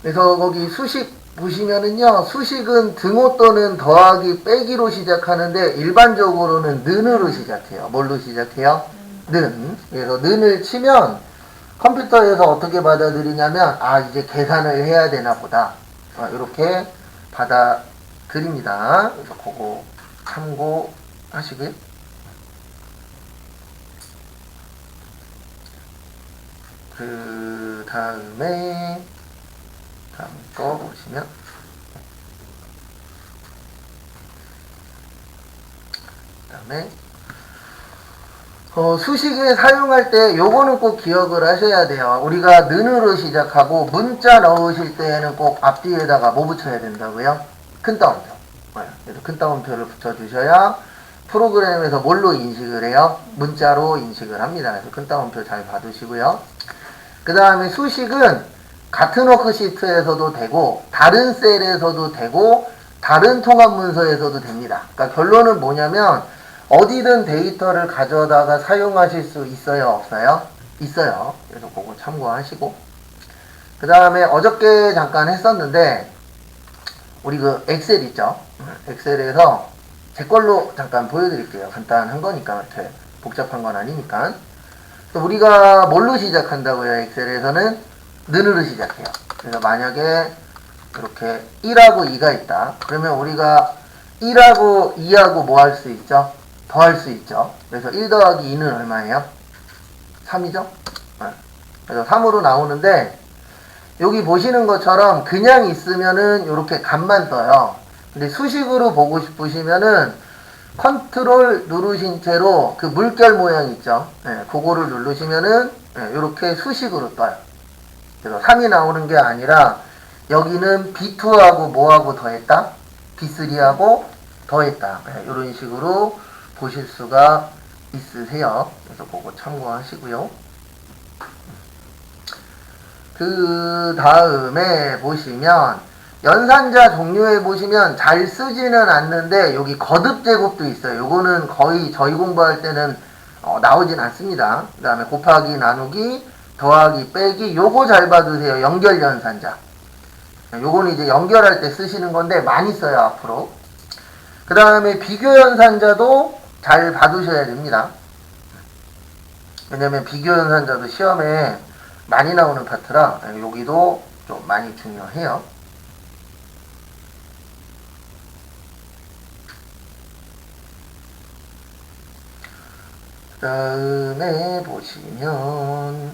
그래서 거기 수식 보시면은요, 수식은 등호 또는 더하기 빼기로 시작하는데 일반적으로는 는으로 시작해요. 뭘로 시작해요? 는. 그래서 는을 치면 컴퓨터에서 어떻게 받아들이냐면, 아, 이제 계산을 해야 되나 보다. 이렇게 받아들입니다. 그래서 그거 참고하시고요. 그 다음에 다음 거 보시면 그다음에 수식에 사용할 때 요거는 꼭 기억을 하셔야 돼요. 우리가 는으로 시작하고 문자 넣으실 때에는 꼭 앞뒤에다가 뭐 붙여야 된다고요? 큰 따옴표. 그래서 큰 따옴표를 붙여주셔야 프로그램에서 뭘로 인식을 해요? 문자로 인식을 합니다. 그래서 큰 따옴표 잘 받으시고요. 그 다음에 수식은 같은 워크시트에서도 되고 다른 셀에서도 되고 다른 통합 문서에서도 됩니다. 그러니까 결론은 뭐냐면 어디든 데이터를 가져다가 사용하실 수 있어요? 없어요? 있어요. 그래서 그거 참고하시고, 그 다음에 어저께 잠깐 했었는데 우리 그 엑셀 있죠? 엑셀에서 제 걸로 잠깐 보여드릴게요. 간단한 거니까 이렇게 복잡한 건 아니니까. 우리가 뭘로 시작한다고요? 엑셀에서는 는으로 시작해요. 그래서 만약에 이렇게 1하고 2가 있다. 그러면 우리가 1하고 2하고 뭐 할 수 있죠? 더 할 수 있죠. 그래서 1 더하기 2는 얼마예요? 3이죠? 그래서 3으로 나오는데 여기 보시는 것처럼 그냥 있으면은 이렇게 값만 떠요. 근데 수식으로 보고 싶으시면은 컨트롤 누르신 채로 그 물결 모양 있죠? 그거를 누르시면은 이렇게 수식으로 떠요. 그래서 3이 나오는 게 아니라 여기는 B2하고 뭐하고 더했다? B3하고 더했다. 이런 식으로 보실 수가 있으세요. 그래서 그거 참고하시고요. 그 다음에 보시면 연산자 종류에 보시면 잘 쓰지는 않는데 여기 거듭 제곱도 있어요. 요거는 거의 저희 공부할 때는 나오진 않습니다. 그 다음에 곱하기 나누기 더하기 빼기 요거 잘 봐두세요. 연결 연산자. 요거는 이제 연결할 때 쓰시는 건데 많이 써요 앞으로. 그 다음에 비교 연산자도 잘 봐두셔야 됩니다. 왜냐면 비교 연산자도 시험에 많이 나오는 파트라 여기도 좀 많이 중요해요. 그 다음에 보시면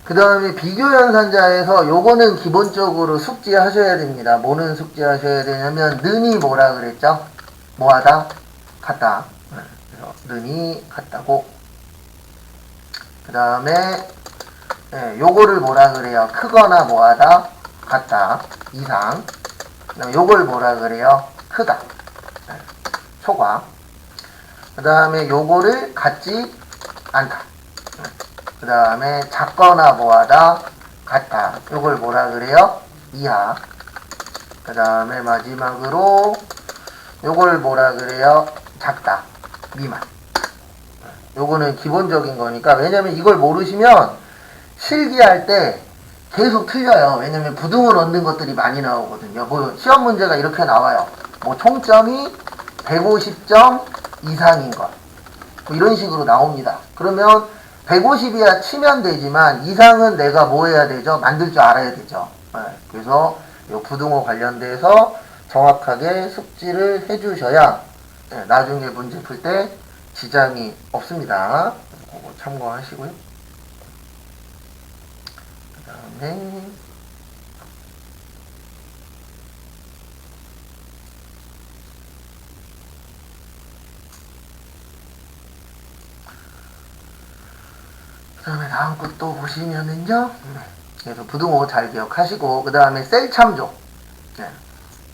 그 다음에 비교연산자에서 요거는 기본적으로 숙지하셔야 됩니다. 뭐는 숙지하셔야 되냐면 는이 뭐라 그랬죠? 뭐하다? 같다. 그래서 는이 같다고. 그 다음에 요거를 뭐라 그래요? 크거나 뭐하다? 같다. 이상. 그다음에 요걸 뭐라 그래요? 크다. 초과. 그 다음에 요거를 같지 않다. 그 다음에 작거나 뭐하다? 같다. 요걸 뭐라 그래요? 이하. 그 다음에 마지막으로 요걸 뭐라 그래요? 작다. 미만. 요거는 기본적인 거니까, 왜냐면 이걸 모르시면 실기할 때 계속 틀려요. 왜냐면 부등을 얻는 것들이 많이 나오거든요. 뭐 시험 문제가 이렇게 나와요. 뭐 총점이 150점 이상인 것. 뭐 이런 식으로 나옵니다. 그러면 150이야 치면 되지만 이상은 내가 뭐 해야 되죠? 만들 줄 알아야 되죠. 그래서 이 부등호 관련돼서 정확하게 숙지를 해주셔야 나중에 문제 풀 때 지장이 없습니다. 그거 참고하시고요. 그 다음에 다음 것도 보시면은요. 그래서 부등호 잘 기억하시고, 그 다음에 셀 참조.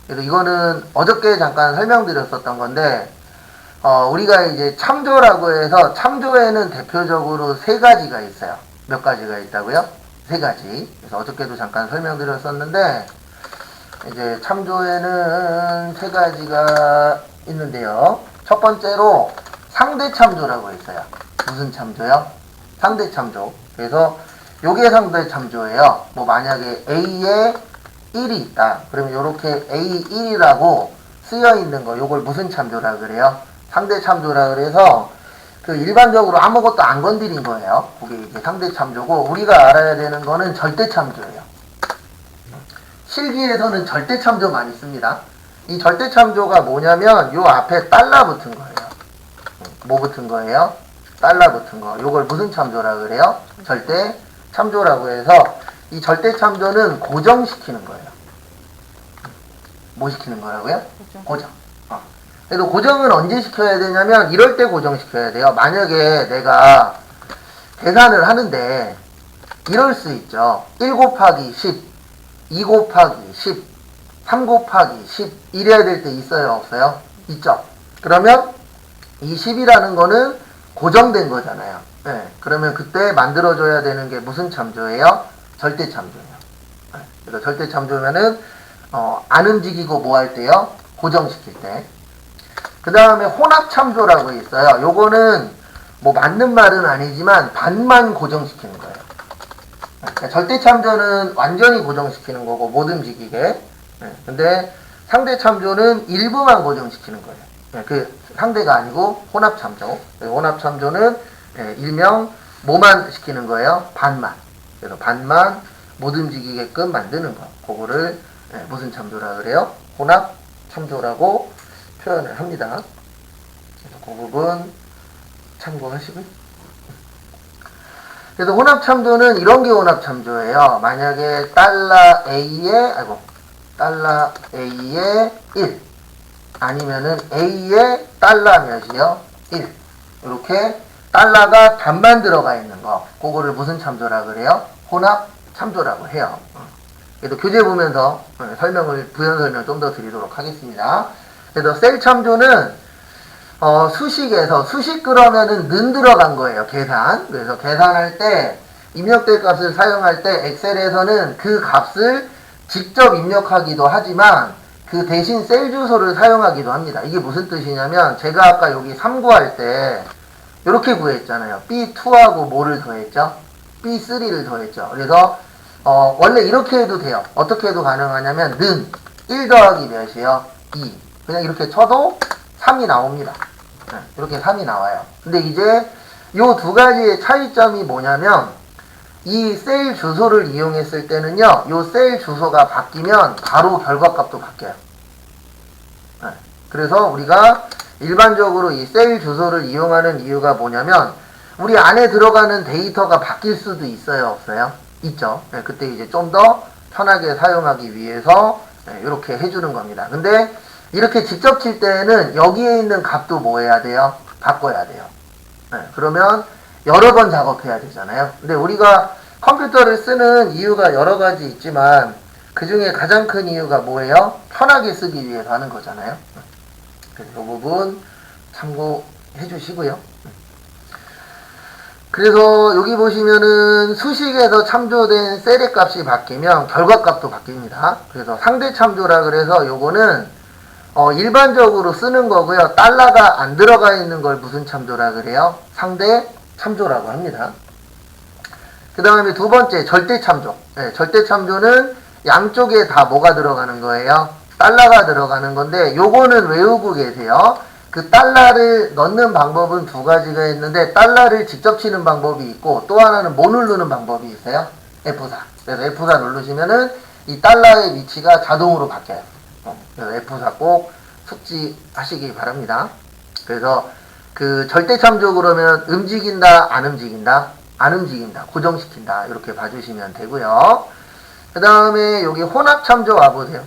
그래서 이거는 어저께 잠깐 설명드렸었던 건데, 우리가 이제 참조라고 해서 참조에는 대표적으로 세 가지가 있어요. 몇 가지가 있다고요? 세 가지. 그래서 어저께도 잠깐 설명드렸었는데, 이제 참조에는 세 가지가 있는데요. 첫 번째로 상대 참조라고 있어요. 무슨 참조요? 상대 참조. 그래서 요게 상대 참조예요. 뭐 만약에 A에 1이 있다. 그러면 요렇게 A1이라고 쓰여 있는 거 요걸 무슨 참조라 그래요? 상대 참조라 그래서 그 일반적으로 아무것도 안 건드린 거예요. 그게 이제 상대 참조고 우리가 알아야 되는 거는 절대 참조예요. 실기에서는 절대 참조 많이 씁니다. 이 절대 참조가 뭐냐면 요 앞에 달러 붙은 거예요. 뭐 붙은 거예요? 달러 붙은 거. 요걸 무슨 참조라 그래요? 절대 참조라고 해서 이 절대 참조는 고정시키는 거예요. 뭐 시키는 거라고요? 고정. 그래도 고정은 언제 시켜야 되냐면 이럴 때 고정시켜야 돼요. 만약에 내가 계산을 하는데 이럴 수 있죠. 1 곱하기 10, 2 곱하기 10, 3 곱하기 10 이래야 될 때 있어요? 없어요? 있죠. 그러면 이 10이라는 거는 고정된 거잖아요. 네. 그러면 그때 만들어줘야 되는 게 무슨 참조예요? 절대 참조예요. 네. 그래서 절대 참조면은 안 움직이고 뭐 할 때요? 고정시킬 때. 그 다음에 혼합 참조라고 있어요. 요거는 뭐 맞는 말은 아니지만 반만 고정시키는 거예요. 그러니까 절대 참조는 완전히 고정시키는 거고 못 움직이게. 근데 상대 참조는 일부만 고정시키는 거예요. 그 상대가 아니고 혼합 참조. 혼합 참조는 일명 뭐만 시키는 거예요? 반만. 그래서 반만 못 움직이게끔 만드는 거. 그거를 무슨 참조라 그래요? 혼합 참조라고 표현을 합니다. 그래서 그 부분 참고하시고요. 그래서 혼합 참조는 이런 게 혼합 참조예요. 만약에 달러 A에 1 아니면은 A에 달러 몇이요? 1 이렇게 달러가 반만 들어가 있는 거 그거를 무슨 참조라 그래요? 혼합 참조라고 해요. 그래도 교재 보면서 부연 설명 좀 더 드리도록 하겠습니다. 그래서 셀 참조는 수식에서 수식 그러면은 는 들어간 거예요. 계산. 그래서 계산할 때 입력될 값을 사용할 때 엑셀에서는 그 값을 직접 입력하기도 하지만 그 대신 셀 주소를 사용하기도 합니다. 이게 무슨 뜻이냐면 제가 아까 여기 3 구할 때 이렇게 구했잖아요. B2하고 뭐를 더했죠? B3를 더했죠. 그래서 원래 이렇게 해도 돼요. 어떻게 해도 가능하냐면 는 1 더하기 몇이에요? 2 그냥 이렇게 쳐도 3이 나옵니다. 이렇게 3이 나와요. 근데 이제 요 두 가지의 차이점이 뭐냐면 이 셀 주소를 이용했을 때는요. 요 셀 주소가 바뀌면 바로 결과값도 바뀌어요. 그래서 우리가 일반적으로 이 셀 주소를 이용하는 이유가 뭐냐면 우리 안에 들어가는 데이터가 바뀔 수도 있어요? 없어요? 있죠. 그때 이제 좀 더 편하게 사용하기 위해서 이렇게 해주는 겁니다. 근데 이렇게 직접 칠 때는 여기에 있는 값도 뭐 해야 돼요? 바꿔야 돼요. 그러면 여러 번 작업해야 되잖아요. 근데 우리가 컴퓨터를 쓰는 이유가 여러 가지 있지만 그 중에 가장 큰 이유가 뭐예요? 편하게 쓰기 위해서 하는 거잖아요. 그래서 이 부분 참고해 주시고요. 그래서 여기 보시면은 수식에서 참조된 셀의 값이 바뀌면 결과값도 바뀝니다. 그래서 상대 참조라 그래서 요거는 일반적으로 쓰는 거고요. 달러가 안 들어가 있는 걸 무슨 참조라 그래요? 상대 참조라고 합니다. 그 다음에 두 번째 절대 참조. 절대 참조는 양쪽에 다 뭐가 들어가는 거예요? 달러가 들어가는 건데 요거는 외우고 계세요. 그 달러를 넣는 방법은 두 가지가 있는데 달러를 직접 치는 방법이 있고 또 하나는 뭐 누르는 방법이 있어요? F4. 그래서 F4 누르시면은 이 달러의 위치가 자동으로 바뀌어요. 그래서 F4 꼭 숙지하시기 바랍니다. 그래서 그 절대 참조 그러면 움직인다, 안 움직인다? 안 움직인다, 고정시킨다 이렇게 봐주시면 되고요. 그 다음에 여기 혼합 참조 와보세요.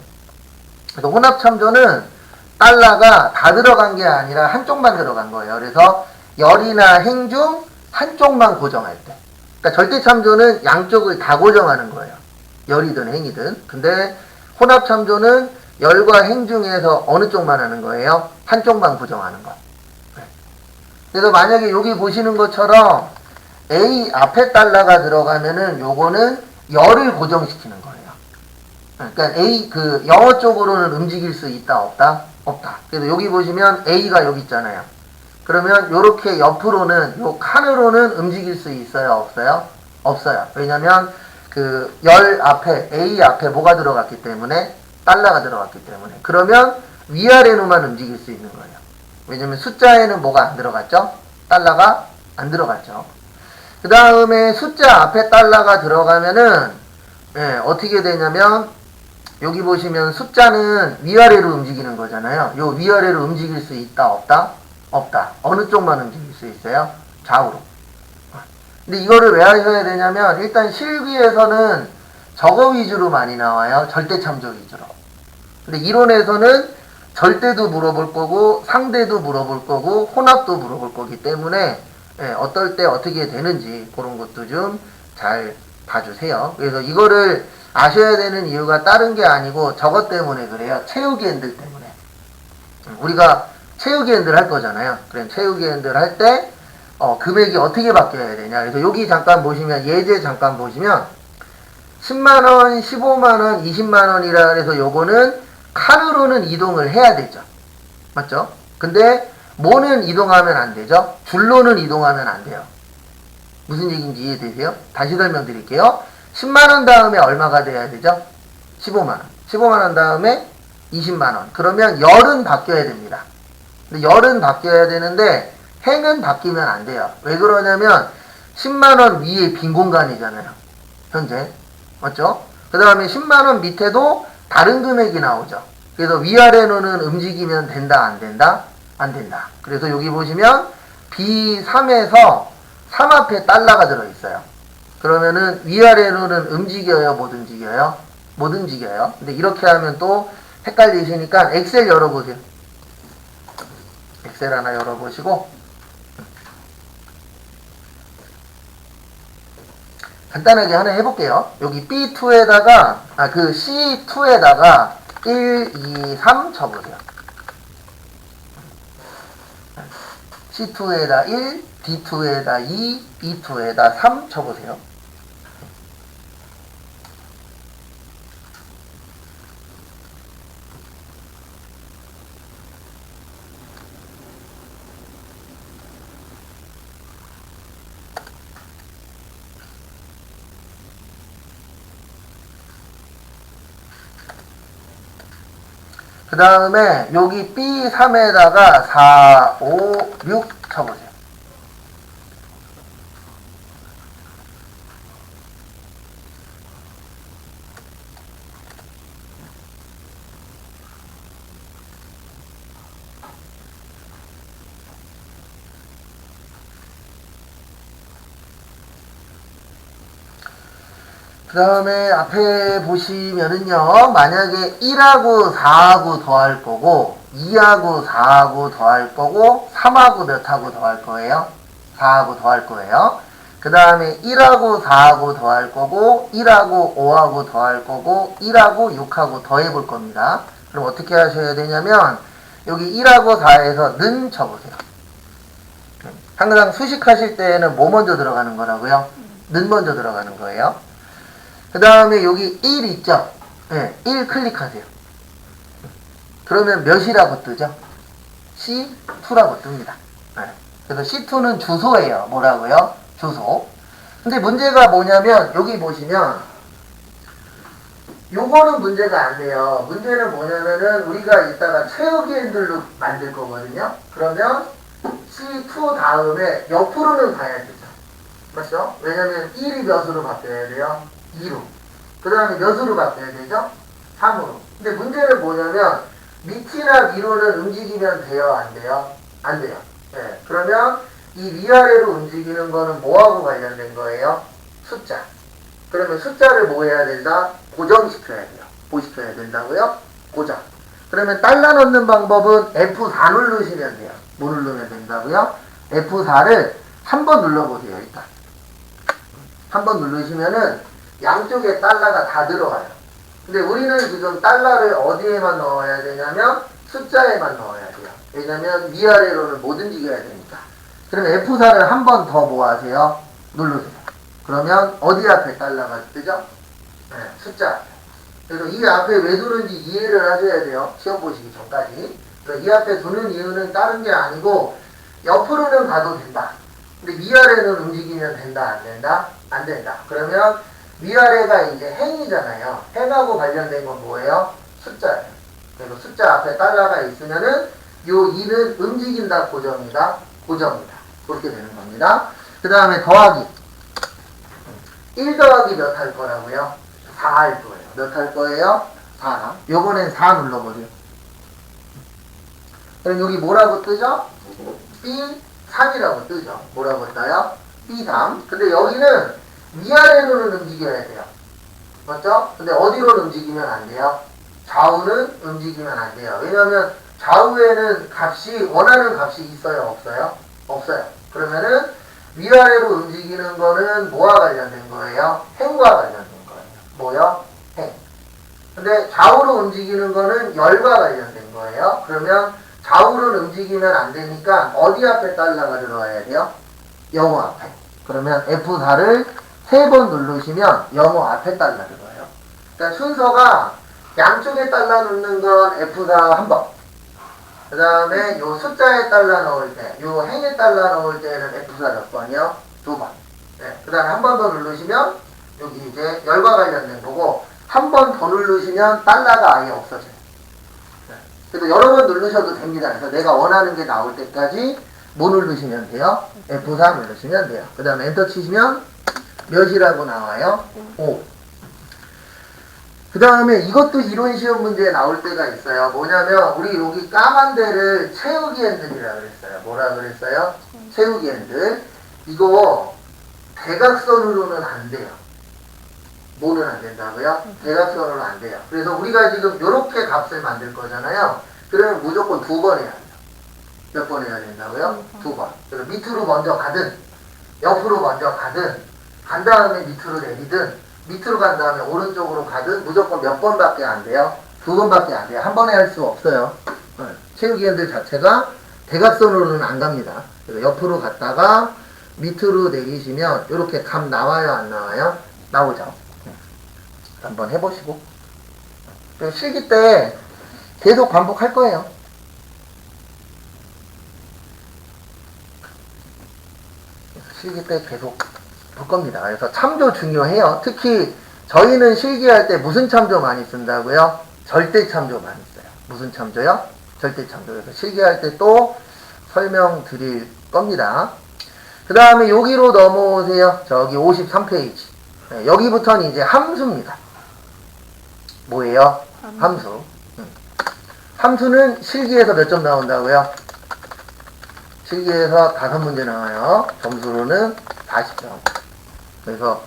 그래서 혼합 참조는 달러가 다 들어간 게 아니라 한쪽만 들어간 거예요. 그래서 열이나 행 중 한쪽만 고정할 때. 그러니까 절대 참조는 양쪽을 다 고정하는 거예요. 열이든 행이든. 근데 혼합 참조는 열과 행 중에서 어느 쪽만 하는 거예요? 한쪽만 고정하는 거. 그래서 만약에 여기 보시는 것처럼 A 앞에 달러가 들어가면은 요거는 열을 고정시키는 거예요. 그러니까 A 그 영어 쪽으로는 움직일 수 있다 없다? 없다. 그래서 여기 보시면 A가 여기 있잖아요. 그러면 요렇게 옆으로는 요 칸으로는 움직일 수 있어요, 없어요? 없어요. 왜냐면 그 열 앞에 A 앞에 뭐가 들어갔기 때문에 달러가 들어갔기 때문에. 그러면 위아래로만 움직일 수 있는 거예요. 왜냐면 숫자에는 뭐가 안 들어갔죠? 달러가 안 들어갔죠. 그 다음에 숫자 앞에 달러가 들어가면은 어떻게 되냐면 여기 보시면 숫자는 위아래로 움직이는 거잖아요. 요 위아래로 움직일 수 있다 없다? 없다. 어느 쪽만 움직일 수 있어요? 좌우로. 근데 이거를 왜 하셔야 되냐면 일단 실기에서는 저거 위주로 많이 나와요. 절대참조 위주로. 근데 이론에서는 절대도 물어볼 거고 상대도 물어볼 거고 혼합도 물어볼 거기 때문에 어떨 때 어떻게 되는지 그런 것도 좀 잘 봐주세요. 그래서 이거를 아셔야 되는 이유가 다른 게 아니고 저것 때문에 그래요. 채우기 핸들 때문에. 우리가 채우기 핸들 할 거잖아요. 그럼 채우기 핸들 할 때 금액이 어떻게 바뀌어야 되냐. 그래서 여기 잠깐 보시면 예제 잠깐 보시면 10만원, 15만원, 20만원이라 해서 요거는 칸으로는 이동을 해야 되죠. 맞죠? 근데 뭐는 이동하면 안 되죠? 줄로는 이동하면 안 돼요. 무슨 얘기인지 이해되세요? 다시 설명드릴게요. 10만원 다음에 얼마가 돼야 되죠? 15만원. 15만원 다음에 20만원. 그러면 열은 바뀌어야 됩니다. 근데 열은 바뀌어야 되는데 행은 바뀌면 안 돼요. 왜 그러냐면 10만원 위에 빈 공간이잖아요. 현재. 맞죠? 그 다음에 10만원 밑에도 다른 금액이 나오죠. 그래서 위아래로는 움직이면 된다, 안 된다? 안 된다. 그래서 여기 보시면 B3에서 3 앞에 달러가 들어있어요. 그러면은 위아래로는 움직여요, 못 움직여요? 못 움직여요. 근데 이렇게 하면 또 헷갈리시니까 엑셀 열어보세요. 엑셀 하나 열어보시고 간단하게 하나 해볼게요. 여기 B2에다가 그 C2에다가 1, 2, 3 쳐보세요. C2에다 1, D2에다 2, E2에다 3 쳐보세요. 그 다음에 여기 B3에다가 4, 5, 6 쳐보세요. 그 다음에 앞에 보시면은요, 만약에 1하고 4하고 더할 거고, 2하고 4하고 더할 거고, 3하고 몇 하고 더할 거예요? 4하고 더할 거예요. 그 다음에 1하고 4하고 더할 거고, 1하고 5하고 더할 거고, 1하고 6하고 더해 볼 겁니다. 그럼 어떻게 하셔야 되냐면, 여기 1하고 4에서 는 쳐보세요. 항상 수식하실 때는 뭐 먼저 들어가는 거라고요? 는 먼저 들어가는 거예요. 그 다음에 여기 1 있죠? 네, 1 클릭하세요. 그러면 몇이라고 뜨죠? C2라고 뜹니다. 네. 그래서 C2는 주소예요. 뭐라고요? 주소. 근데 문제가 뭐냐면 여기 보시면 요거는 문제가 안 돼요. 문제는 뭐냐면은 우리가 이따가 채우기 핸들로 만들 거거든요. 그러면 C2 다음에 옆으로는 가야 되죠. 맞죠? 왜냐면 1이 몇으로 바뀌어야 돼요? 2로. 그 다음에 몇으로 바뀌어야 되죠? 3으로. 근데 문제는 뭐냐면 밑이나 위로는 움직이면 돼요? 안 돼요? 안 돼요. 네. 그러면 이 위아래로 움직이는 거는 뭐하고 관련된 거예요? 숫자. 그러면 숫자를 뭐 해야 된다? 고정시켜야 돼요. 뭐 시켜야 된다고요? 고정. 그러면 달러 넣는 방법은 F4 누르시면 돼요. 뭐 누르면 된다고요? F4를 한번 눌러보세요. 일단. 한번 누르시면은 양쪽에 달러가 다 들어가요. 근데 우리는 지금 달러를 어디에만 넣어야 되냐면 숫자에만 넣어야 돼요. 왜냐면 위아래로는 못 움직여야 되니까. 그러면 F4를 한 번 더 뭐 하세요? 누르세요. 그러면 어디 앞에 달러가 뜨죠? 네, 숫자 앞에. 그래서 이 앞에 왜 두는지 이해를 하셔야 돼요. 시험 보시기 전까지. 그러니까 이 앞에 두는 이유는 다른 게 아니고 옆으로는 가도 된다. 근데 위아래는 움직이면 된다, 안 된다? 안 된다. 그러면 위아래가 이제 행이잖아요. 행하고 관련된 건 뭐예요? 숫자예요. 그래서 숫자 앞에 달러가 있으면은 요 2는 움직인다, 고정이다, 고정이다. 그렇게 되는 겁니다. 그 다음에 더하기. 1 더하기 몇 할 거라고요? 4 할 거예요. 몇 할 거예요? 4. 요번엔 4 눌러버려. 그럼 여기 뭐라고 뜨죠? B3이라고 뜨죠. 뭐라고 떠요? B3. 근데 여기는 위아래로는 움직여야 돼요. 맞죠? 근데 어디로 움직이면 안 돼요? 좌우는 움직이면 안 돼요. 왜냐하면 좌우에는 값이, 원하는 값이 있어요? 없어요? 없어요. 그러면은 위아래로 움직이는 거는 뭐와 관련된 거예요? 행과 관련된 거예요. 뭐요? 행. 근데 좌우로 움직이는 거는 열과 관련된 거예요. 그러면 좌우로 움직이면 안 되니까 어디 앞에 달러가 들어와야 돼요? 영어 앞에. 그러면 F4를 3번 누르시면 영어 앞에 달러 들어와요. 그러니까 순서가 양쪽에 달러 넣는 건 F4 한 번. 그 다음에 요 숫자에 달러 넣을 때, 요 행에 달러 넣을 때는 F4 몇 번이요? 2번. 네. 그 다음에 한 번 더 누르시면 여기 이제 열과 관련된 거고, 한 번 더 누르시면 달러가 아예 없어져요. 네. 그래서 여러 번 누르셔도 됩니다. 그래서 내가 원하는 게 나올 때까지 뭐 누르시면 돼요? F4 누르시면 돼요. 그 다음에 엔터 치시면 몇이라고 나와요? 5. 그 다음에 이것도 이론 시험 문제에 나올 때가 있어요. 뭐냐면 우리 여기 까만 데를 채우기 핸들이라 그랬어요. 뭐라 그랬어요? 채우기 핸들. 이거 대각선으로는 안 돼요. 뭐는 안 된다고요? 대각선으로 안 돼요. 그래서 우리가 지금 이렇게 값을 만들 거잖아요. 그러면 무조건 2번 해야 돼요. 몇 번 해야 된다고요? 2번. 그래서 밑으로 먼저 가든 옆으로 먼저 가든 간 다음에 밑으로 내리든 밑으로 간 다음에 오른쪽으로 가든 무조건 몇 번밖에 안 돼요? 2번밖에 안 돼요. 한 번에 할 수 없어요. 채우기 핸들 자체가 대각선으로는 안 갑니다. 그래서 옆으로 갔다가 밑으로 내리시면 이렇게 값 나와요, 안 나와요? 나오죠. 한번 해보시고. 실기 때 계속 반복할 거예요. 실기 때 계속 볼 겁니다. 그래서 참조 중요해요. 특히 저희는 실기할 때 무슨 참조 많이 쓴다고요? 절대 참조 많이 써요. 무슨 참조요? 절대 참조. 그래서 실기할 때 또 설명드릴 겁니다. 그 다음에 여기로 넘어오세요. 저기 53페이지. 네, 여기부터는 이제 함수입니다. 뭐예요? 함수. 함수는 실기에서 몇 점 나온다고요? 실기에서 5문제 나와요. 점수로는 40점. 그래서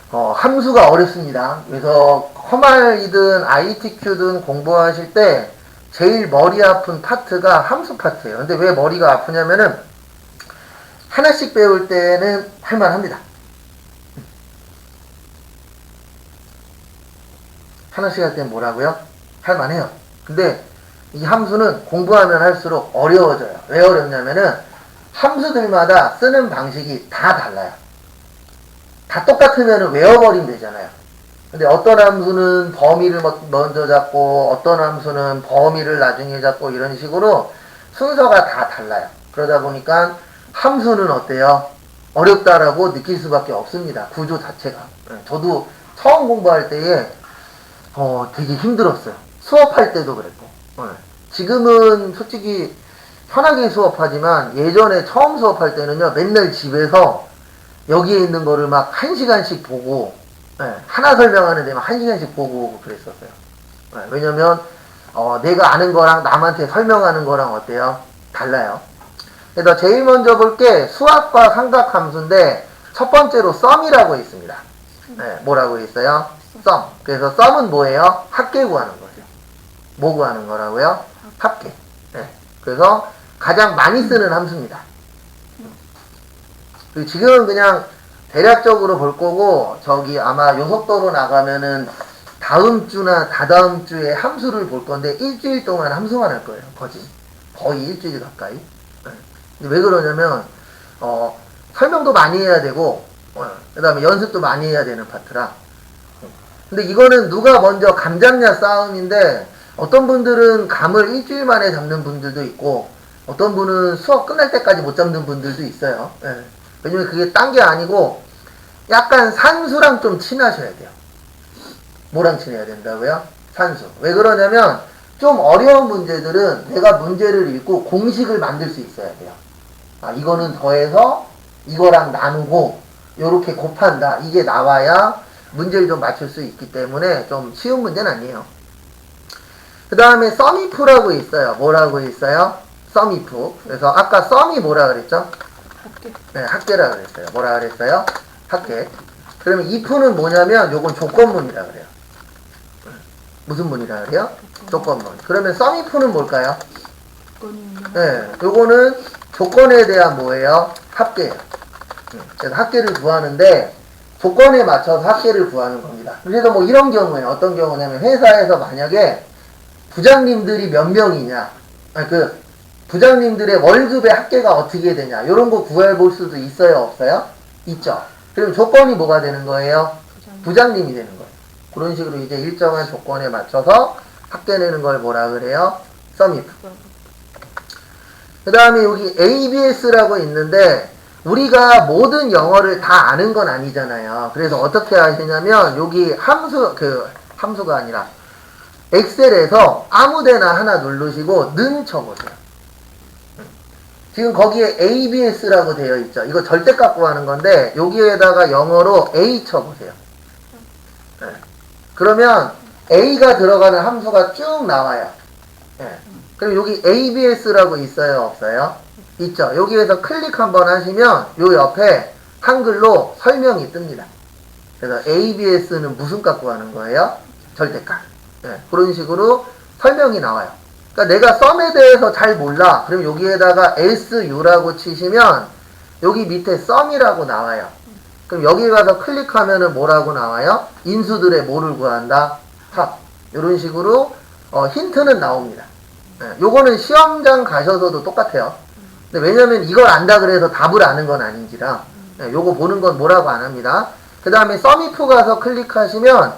함수가 어렵습니다. 그래서 커말이든 ITQ든 공부하실 때 제일 머리 아픈 파트가 함수 파트예요. 근데 왜 머리가 아프냐면은 하나씩 배울 때는 할만합니다. 하나씩 할 때는 뭐라고요? 할만해요. 근데 이 함수는 공부하면 할수록 어려워져요. 왜 어렵냐면은 함수들마다 쓰는 방식이 다 달라요. 다 똑같으면 외워버리면 되잖아요. 근데 어떤 함수는 범위를 먼저 잡고 어떤 함수는 범위를 나중에 잡고 이런 식으로 순서가 다 달라요. 그러다 보니까 함수는 어때요? 어렵다라고 느낄 수밖에 없습니다. 구조 자체가. 저도 처음 공부할 때에 되게 힘들었어요. 수업할 때도 그랬고. 지금은 솔직히 편하게 수업하지만 예전에 처음 수업할 때는요, 맨날 집에서 여기에 있는 거를 막 1시간씩 보고, 하나 설명하는 데만 1시간씩 보고 그랬었어요. 왜냐면, 내가 아는 거랑 남한테 설명하는 거랑 어때요? 달라요. 그래서 제일 먼저 볼 게 수학과 삼각함수인데, 첫 번째로 썸이라고 있습니다. 뭐라고 있어요? 썸. 그래서 썸은 뭐예요? 합계 구하는 거죠. 뭐 구하는 거라고요? 합계. 그래서 가장 많이 쓰는 함수입니다. 지금은 그냥 대략적으로 볼 거고, 저기 아마 요속도로 나가면은 다음 주나 다다음 주에 함수를 볼 건데 일주일 동안 함수만 할 거예요. 거의 일주일 가까이. 근데 왜 그러냐면 설명도 많이 해야 되고, 그 다음에 연습도 많이 해야 되는 파트라. 근데 이거는 누가 먼저 감 잡냐 싸움인데, 어떤 분들은 감을 일주일 만에 잡는 분들도 있고, 어떤 분은 수업 끝날 때까지 못 잡는 분들도 있어요. 예. 왜냐면 그게 딴 게 아니고 약간 산수랑 좀 친하셔야 돼요. 뭐랑 친해야 된다고요? 산수. 왜 그러냐면 좀 어려운 문제들은 내가 문제를 읽고 공식을 만들 수 있어야 돼요. 아, 이거는 더해서 이거랑 나누고 요렇게 곱한다. 이게 나와야 문제를 좀 맞출 수 있기 때문에 좀 쉬운 문제는 아니에요. 그 다음에 썸이프라고 있어요. 뭐라고 있어요? 썸이프. 그래서 아까 썸이 뭐라 그랬죠? 학계. 네, 학계라 그랬어요. 뭐라 그랬어요? 학계. 그러면 if는 뭐냐면 요건 조건문이라 그래요. 무슨 문이라 그래요? 조건문. 그러면 썸if는 뭘까요? 네, 요거는 조건에 대한 뭐예요? 합계예요. 그래서 합계를 구하는데 조건에 맞춰서 합계를 구하는 겁니다. 그래서 뭐 이런 경우에 어떤 경우냐면 회사에서 만약에 부장님들이 몇 명이냐, 부장님들의 월급의 합계가 어떻게 되냐, 이런 거 구해볼 수도 있어요, 없어요? 있죠. 그럼 조건이 뭐가 되는 거예요? 부장님이 되는 거예요. 그런 식으로 이제 일정한 조건에 맞춰서 합계내는 걸 뭐라 그래요? 썸이프. 그 다음에 여기 ABS라고 있는데 우리가 모든 영어를 다 아는 건 아니잖아요. 그래서 어떻게 하시냐면 여기 함수가 아니라 엑셀에서 아무데나 하나 누르시고 는 쳐보세요. 지금 거기에 ABS라고 되어 있죠. 이거 절대값 구하는 건데 여기에다가 영어로 A 쳐보세요. 네. 그러면 A가 들어가는 함수가 쭉 나와요. 네. 그럼 여기 ABS라고 있어요? 없어요? 있죠. 여기에서 클릭 한번 하시면 요 옆에 한글로 설명이 뜹니다. 그래서 ABS는 무슨 값 구하는 거예요? 절대값. 네. 그런 식으로 설명이 나와요. 그러니까 내가 썸에 대해서 잘 몰라. 그럼 여기에다가 SU라고 치시면 여기 밑에 썸이라고 나와요. 그럼 여기 가서 클릭하면은 뭐라고 나와요? 인수들의 뭐를 구한다? 합. 이런 식으로 힌트는 나옵니다. 네, 요거는 시험장 가셔서도 똑같아요. 근데 왜냐면 이걸 안다 그래서 답을 아는 건 아닌지라 네, 요거 보는 건 뭐라고 안 합니다. 그 다음에 썸이프 가서 클릭하시면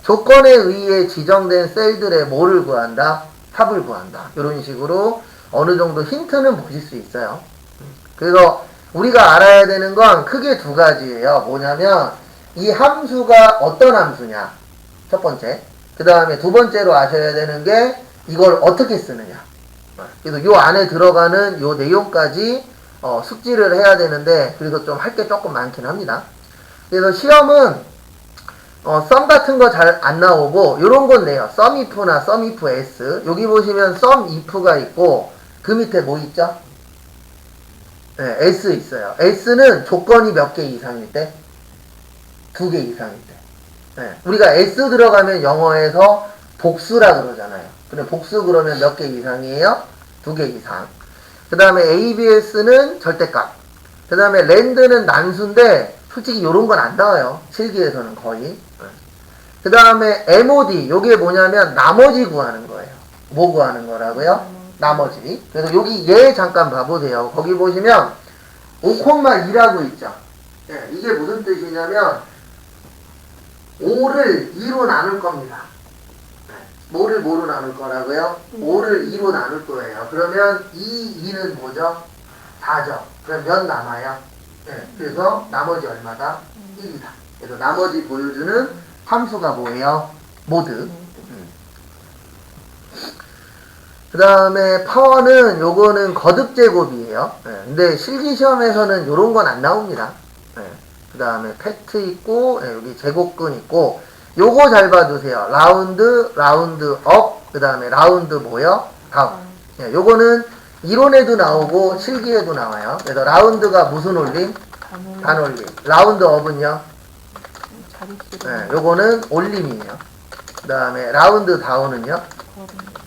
조건에 의해 지정된 셀들의 뭐를 구한다? 합을 구한다. 이런 식으로 어느 정도 힌트는 보실 수 있어요. 그래서 우리가 알아야 되는 건 크게 두 가지예요. 뭐냐면 이 함수가 어떤 함수냐. 첫 번째. 그 다음에 두 번째로 아셔야 되는 게 이걸 어떻게 쓰느냐. 그래서 요 안에 들어가는 요 내용까지 숙지를 해야 되는데 그래서 좀 할 게 조금 많긴 합니다. 그래서 시험은 썸 같은 거 잘 안 나오고 요런 건 내요. 썸if나 썸if s. 여기 보시면 썸if가 있고 그 밑에 뭐 있죠? 네, s 있어요. s는 조건이 몇 개 이상일 때? 2개 이상일 때. 네, 우리가 s 들어가면 영어에서 복수라 그러잖아요. 근데 복수 그러면 몇 개 이상이에요? 2개 이상. 그 다음에 ABS는 절대값. 그 다음에 랜드는 난수인데 솔직히 요런 건 안 나와요. 실기에서는 거의. 그 다음에 MOD, 요게 뭐냐면 나머지 구하는 거예요. 뭐 구하는 거라고요? 나머지. 그래서 여기 얘 잠깐 봐보세요. 거기 보시면 5,2라고 있죠. 네, 이게 무슨 뜻이냐면 5를 2로 나눌 겁니다. 네, 뭐를 뭐로 나눌 거라고요? 5를 2로 나눌 거예요. 그러면 2는 뭐죠? 4죠. 그럼 몇 남아요? 네, 그래서 나머지 얼마다? 1이다. 그래서 나머지 보여주는 함수가 뭐예요? 모드. 그 다음에 파워는 요거는 거듭 제곱이에요. 네, 근데 실기시험에서는 요런 건 안 나옵니다. 네, 그 다음에 팩트 있고 네, 여기 제곱근 있고 요거 잘 봐두세요. 라운드, 라운드 업, 그 다음에 라운드 뭐요? 다운. 네, 요거는 이론에도 나오고 실기에도 나와요. 그래서 라운드가 무슨 올림? 반올림. 라운드 업은요? 네, 요거는 올림이에요. 그 다음에 라운드 다운은요?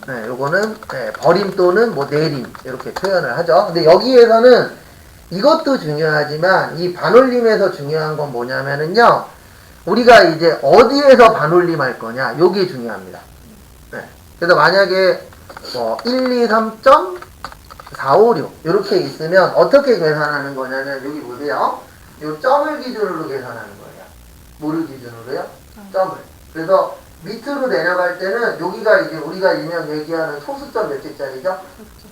네, 요거는 네, 버림 또는 뭐 내림 이렇게 표현을 하죠. 근데 여기에서는 이것도 중요하지만 이 반올림에서 중요한 건 뭐냐면은요. 우리가 이제 어디에서 반올림 할 거냐 요게 중요합니다. 네, 그래서 만약에 뭐 1, 2, 3.456 이렇게 있으면 어떻게 계산하는 거냐면 여기 보세요. 요 점을 기준으로 계산하는 거예요. 뭐를 기준으로요? 점을. 그래서 밑으로 내려갈 때는 여기가 이제 우리가 일명 얘기하는 소수점 몇 개짜리죠?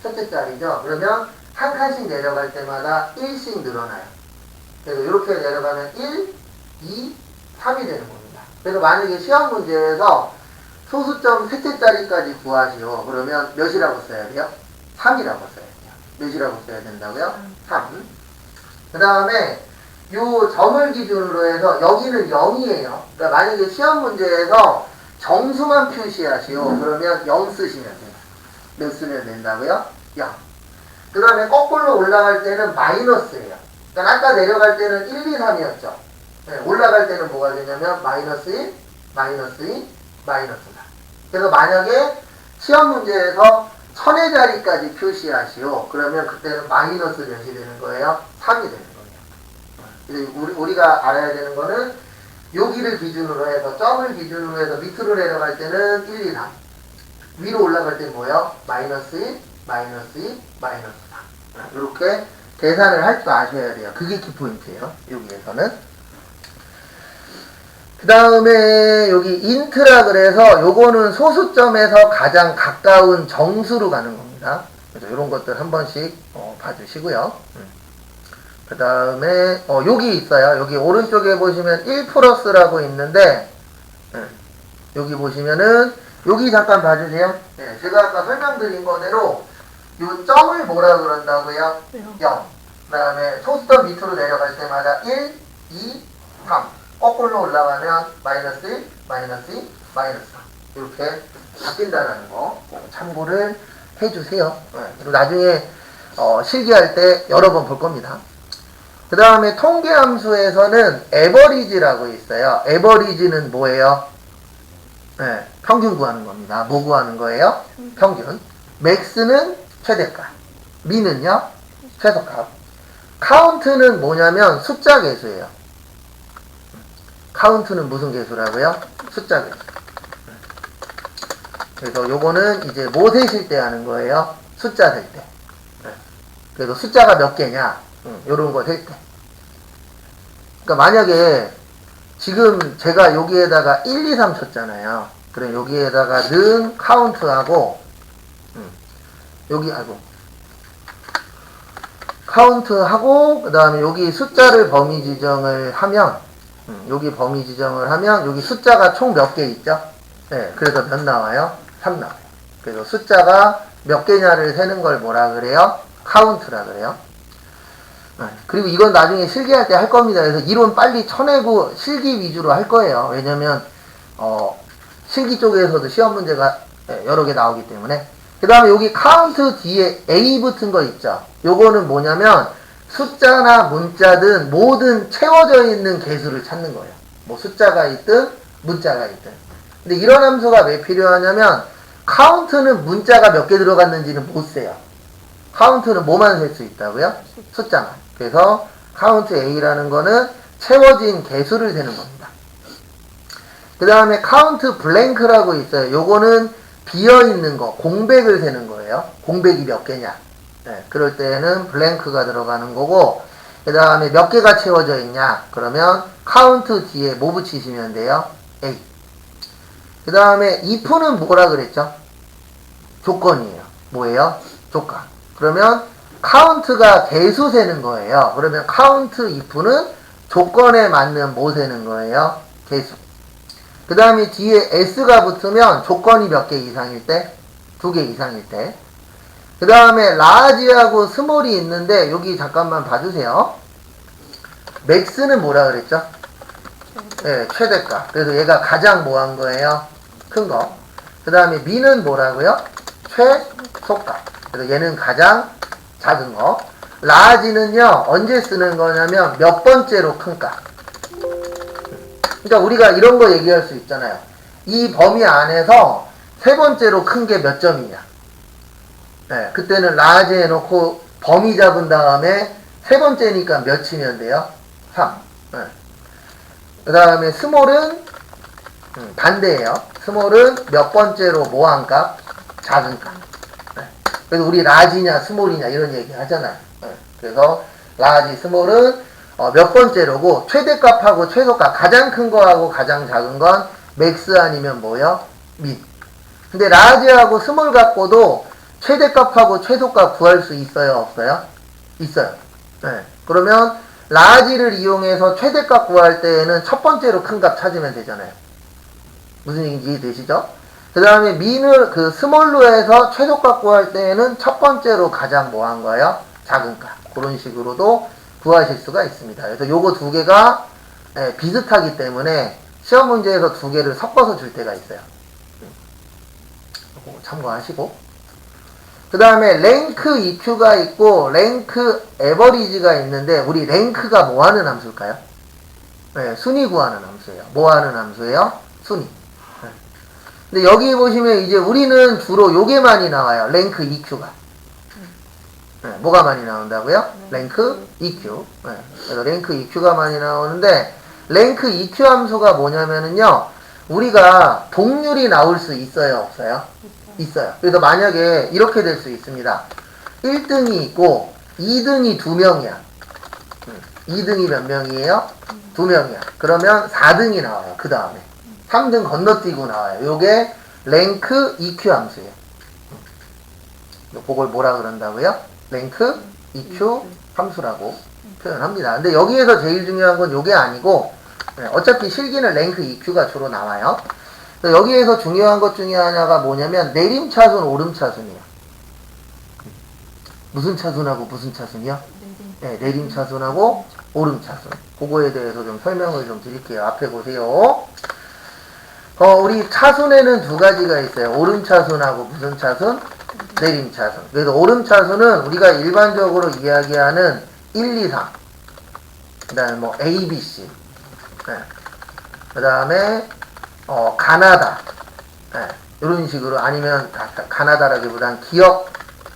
첫째 짜리죠. 그러면 한 칸씩 내려갈 때마다 1씩 늘어나요. 그래서 이렇게 내려가면 1, 2, 3이 되는 겁니다. 그래서 만약에 시험 문제에서 소수점 셋째 짜리까지 구하시오. 그러면 몇이라고 써야 돼요? 3이라고 써야 돼요. 몇이라고 써야 된다고요? 3. 그 다음에 요 점을 기준으로 해서 여기는 0이에요. 그러니까 만약에 시험 문제에서 정수만 표시하시오. 그러면 0 쓰시면 돼요. 몇 쓰면 된다고요? 0. 그 다음에 거꾸로 올라갈 때는 마이너스예요. 그러니까 아까 내려갈 때는 1, 2, 3이었죠. 네, 올라갈 때는 뭐가 되냐면 마이너스 1, 마이너스 2, 마이너스 4. 그래서 만약에 시험 문제에서 천의 자리까지 표시하시오. 그러면 그때는 마이너스 몇이 되는 거예요? 3이 되는 거예요. 그래서 우리가 알아야 되는 거는 여기를 기준으로 해서 점을 기준으로 해서 밑으로 내려갈 때는 1, 2, 3. 위로 올라갈 때는 뭐예요? 마이너스 1, 마이너스 2, 마이너스 4. 이렇게 계산을 할 줄 아셔야 돼요. 그게 키포인트예요. 여기에서는. 그 다음에 여기 인트라 그래서 요거는 소수점에서 가장 가까운 정수로 가는 겁니다. 그래서 이런 것들 한 번씩 봐주시고요. 그 다음에 여기 있어요. 여기 오른쪽에 보시면 1 플러스라고 있는데 여기 보시면은 여기 잠깐 봐주세요. 네, 제가 아까 설명드린 거대로 요 점을 뭐라 그런다고요? 0. 그 다음에 소수점 밑으로 내려갈 때마다 1, 2, 3. 거꾸로 올라가면 마이너스 1, 마이너스 2, 마이너스 4. 이렇게 바뀐다는 거 참고를 해주세요. 네, 그리고 나중에 실기할 때 여러 번 볼 겁니다. 그 다음에 통계함수에서는 에버리지라고 있어요. 에버리지는 뭐예요? 네, 평균 구하는 겁니다. 뭐 구하는 거예요? 평균. 맥스는 최대값. 미는요? 최소값. 카운트는 뭐냐면 숫자 계수예요. 카운트는 무슨 계수라고요? 숫자 계수. 그래서 요거는 이제 뭐 세실 때 하는 거예요? 숫자 셀 때. 그래서 숫자가 몇 개냐? 요런 거 셀 때. 그러니까 만약에 지금 제가 여기에다가 1, 2, 3 쳤잖아요. 그럼 여기에다가 는 카운트하고 여기 카운트하고 그 다음에 여기 숫자를 범위 지정을 하면 여기 범위 지정을 하면 여기 숫자가 총 몇 개 있죠? 네, 그래서 몇 나와요? 3 나와요. 그래서 숫자가 몇 개냐를 세는 걸 뭐라 그래요? 카운트라 그래요. 그리고 이건 나중에 실기할 때 할 겁니다. 그래서 이론 빨리 쳐내고 실기 위주로 할 거예요. 왜냐면 실기 쪽에서도 시험 문제가 여러 개 나오기 때문에. 그 다음에 여기 카운트 뒤에 A 붙은 거 있죠. 요거는 뭐냐면 숫자나 문자든 모든 채워져 있는 개수를 찾는 거예요. 뭐 숫자가 있든 문자가 있든. 근데 이런 함수가 왜 필요하냐면 카운트는 문자가 몇 개 들어갔는지는 못 세요. 카운트는 뭐만 셀 수 있다고요? 숫자만. 그래서 카운트 A라는 거는 채워진 개수를 세는 겁니다. 그 다음에 카운트 블랭크라고 있어요. 요거는 비어있는 거, 공백을 세는 거예요. 공백이 몇 개냐. 네, 그럴 때는 블랭크가 들어가는 거고, 그 다음에 몇 개가 채워져 있냐. 그러면 카운트 뒤에 뭐 붙이시면 돼요? A. 그 다음에 if는 뭐라 그랬죠? 조건이에요. 뭐예요? 조건. 그러면 카운트가 개수 세는 거예요. 그러면 카운트 if는 조건에 맞는 뭐 세는 거예요? 개수. 그 다음에 뒤에 s가 붙으면 조건이 몇 개 이상일 때? 2개 이상일 때. 그 다음에 라지하고 스몰이 있는데 여기 잠깐만 봐주세요. 맥스는 뭐라 그랬죠? 네, 최대값. 그래서 얘가 가장 뭐 한 거예요? 큰 거. 그 다음에 미는 뭐라고요? 최소값. 그래서 얘는 가장 작은 거. 라지는요, 언제 쓰는 거냐면 몇 번째로 큰 값. 그러니까 우리가 이런 거 얘기할 수 있잖아요. 이 범위 안에서 세 번째로 큰 게 몇 점이냐. 네, 그때는 라지 해놓고 범위 잡은 다음에 세 번째니까 몇 치면 돼요? 3. 네. 그 다음에 스몰은 반대예요. 스몰은 몇 번째로 뭐한 값? 작은 값. 네. 그래서 우리 라지냐 스몰이냐 이런 얘기 하잖아요. 네. 그래서 라지 스몰은 몇 번째로고 최대값하고 최소값 가장 큰 거하고 가장 작은 건 맥스 아니면 뭐요? 민. 근데 라지하고 스몰 갖고도 최대값하고 최소값 구할 수 있어요? 없어요? 있어요. 네. 그러면 라지를 이용해서 최대값 구할 때에는 첫 번째로 큰 값 찾으면 되잖아요. 무슨 얘기인지 이해되시죠? 그 다음에 민을 스몰로 해서 최소값 구할 때에는 첫 번째로 가장 뭐 한 거예요? 작은 값. 그런 식으로도 구하실 수가 있습니다. 그래서 요거 두 개가 비슷하기 때문에 시험 문제에서 두 개를 섞어서 줄 때가 있어요. 요거 참고하시고. 그 다음에 랭크 EQ가 있고 랭크 에버리지가 있는데 우리 랭크가 뭐 하는 함수일까요? 네, 순위 구하는 함수예요. 뭐 하는 함수예요? 순위. 네. 근데 여기 보시면 이제 우리는 주로 요게 많이 나와요. 랭크 EQ가. 네, 뭐가 많이 나온다고요? 랭크 EQ. 네, 그래서 랭크 EQ가 많이 나오는데 랭크 EQ 함수가 뭐냐면은요. 우리가 동률이 나올 수 있어요? 없어요? 있어요. 그래서 만약에 이렇게 될 수 있습니다. 1등이 있고 2등이 2명이야. 2등이 몇 명이에요? 2명이야. 그러면 4등이 나와요. 그 다음에 3등 건너뛰고 나와요. 요게 랭크 EQ 함수예요. 그걸 뭐라 그런다고요? 랭크 EQ 함수라고 표현합니다. 근데 여기에서 제일 중요한 건 요게 아니고 어차피 실기는 랭크 EQ가 주로 나와요. 여기에서 중요한 것 중에 하나가 뭐냐면 내림차순, 오름차순이에요. 무슨 차순하고 무슨 차순이요? 네, 내림차순하고 오름차순. 그거에 대해서 좀 설명을 좀 드릴게요. 앞에 보세요. 우리 차순에는 두 가지가 있어요. 오름차순하고 무슨 차순? 내림차순. 그래서 오름차순은 우리가 일반적으로 이야기하는 1, 2, 3. 그 다음에 뭐 A, B, C. 네. 그 다음에 가나다. 네. 이런 식으로 아니면 가나다라기보단 기역,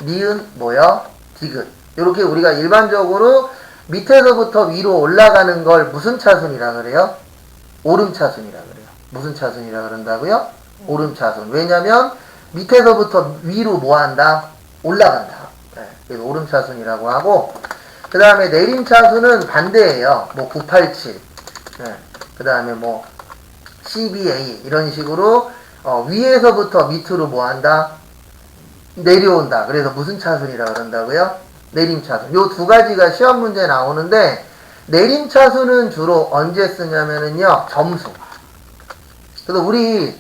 니은, 뭐요? 디귿. 이렇게 우리가 일반적으로 밑에서부터 위로 올라가는 걸 무슨 차순이라 그래요? 오름차순이라 그래요. 무슨 차순이라 그런다고요? 오름차순. 왜냐면 밑에서부터 위로 뭐 한다? 올라간다. 네. 그래서 오름차순이라고 하고 그 다음에 내림차순은 반대예요. 뭐 987. 네. 그 다음에 뭐 CBA 이런 식으로 위에서부터 밑으로 뭐 한다? 내려온다. 그래서 무슨 차순이라 그런다고요? 내림차순. 요 두 가지가 시험 문제 나오는데 내림차순은 주로 언제 쓰냐면은요. 점수. 그래서 우리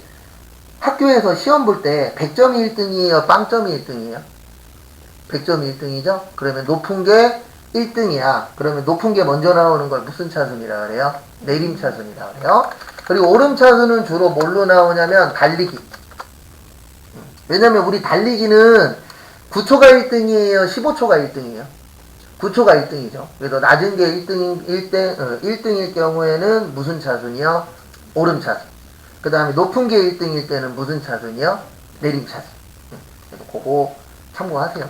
학교에서 시험 볼 때 100점이 1등이에요? 빵점이 1등이에요? 100점이 1등이죠? 그러면 높은 게 1등이야. 그러면 높은 게 먼저 나오는 걸 무슨 차순이라 그래요? 내림차순이라 그래요. 그리고 오름차순은 주로 뭘로 나오냐면 달리기. 왜냐면 우리 달리기는 9초가 1등이에요? 15초가 1등이에요? 9초가 1등이죠. 그래서 낮은 게 1등일 경우에는 무슨 차순이요? 오름차순. 그 다음에 높은 게 1등일 때는 무슨 차순이요? 내림차순. 그래서 그거 참고하세요.